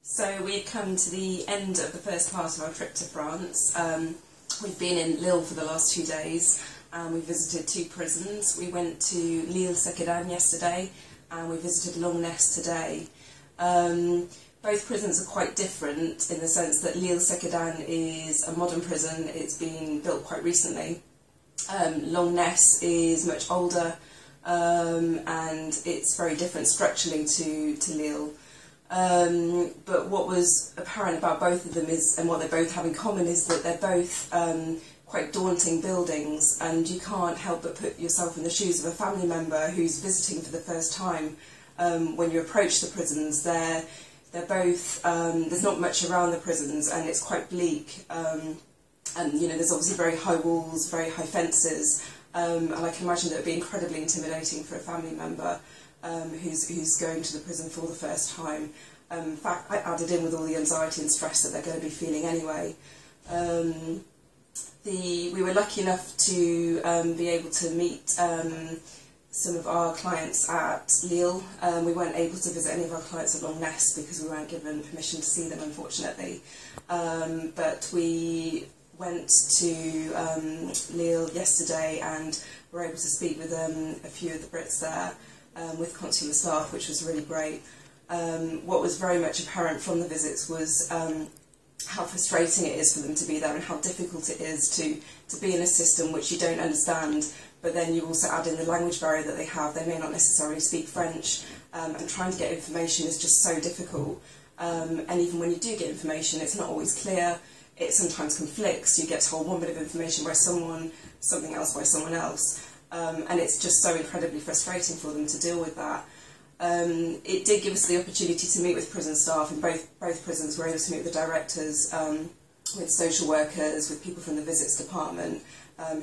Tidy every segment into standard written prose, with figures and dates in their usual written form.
So we've come to the end of the first part of our trip to France. We've been in Lille for the last 2 days and we visited 2 prisons. We went to Lille-Sequedin yesterday and we visited Langness today. Both prisons are quite different in the sense that Lille-Sequedin is a modern prison. It's been built quite recently. Langness is much older and it's very different structurally to Lille. But what was apparent about both of them is, and what they both have in common, is that they're both quite daunting buildings, and you can't help but put yourself in the shoes of a family member who's visiting for the first time. When you approach the prisons, they're both, there's not much around the prisons and it's quite bleak, and you know, there's obviously very high walls, very high fences, and I can imagine that it would be incredibly intimidating for a family member who's going to the prison for the first time. In fact, I added in with all the anxiety and stress that they're going to be feeling anyway. We were lucky enough to be able to meet some of our clients at Lille. We weren't able to visit any of our clients at Langness because we weren't given permission to see them, unfortunately. But we went to Lille yesterday and were able to speak with a few of the Brits there, with consular staff, which was really great. What was very much apparent from the visits was how frustrating it is for them to be there and how difficult it is to be in a system which you don't understand, but then you also add in the language barrier that they have. They may not necessarily speak French, and trying to get information is just so difficult. And even when you do get information, it's not always clear. It sometimes conflicts. You get told one bit of information by someone, something else by someone else. And it's just so incredibly frustrating for them to deal with that. It did give us the opportunity to meet with prison staff in both prisons. We were able to meet with the directors, with social workers, with people from the visits department,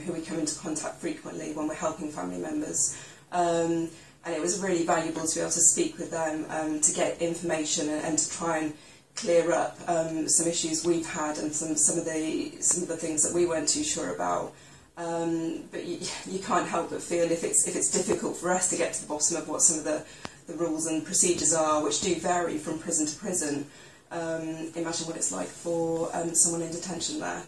who we come into contact frequently when we're helping family members. And it was really valuable to be able to speak with them, to get information and to try and clear up some issues we've had and some of the things that we weren't too sure about. But you can't help but feel if it's difficult for us to get to the bottom of what some of the rules and procedures are, which do vary from prison to prison. Imagine what it's like for someone in detention there.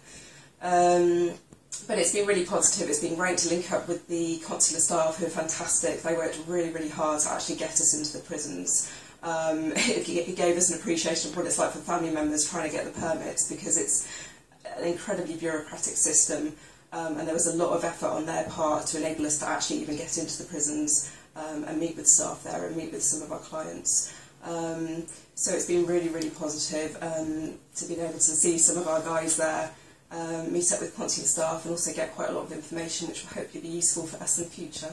But it's been really positive. It's been great to link up with the consular staff, who are fantastic. They worked really, really hard to actually get us into the prisons. It gave us an appreciation of what it's like for family members trying to get the permits, because it's an incredibly bureaucratic system. And there was a lot of effort on their part to enable us to actually even get into the prisons and meet with staff there and meet with some of our clients. So it's been really, really positive to be able to see some of our guys there, meet up with consular staff and also get quite a lot of information which will hopefully be useful for us in the future.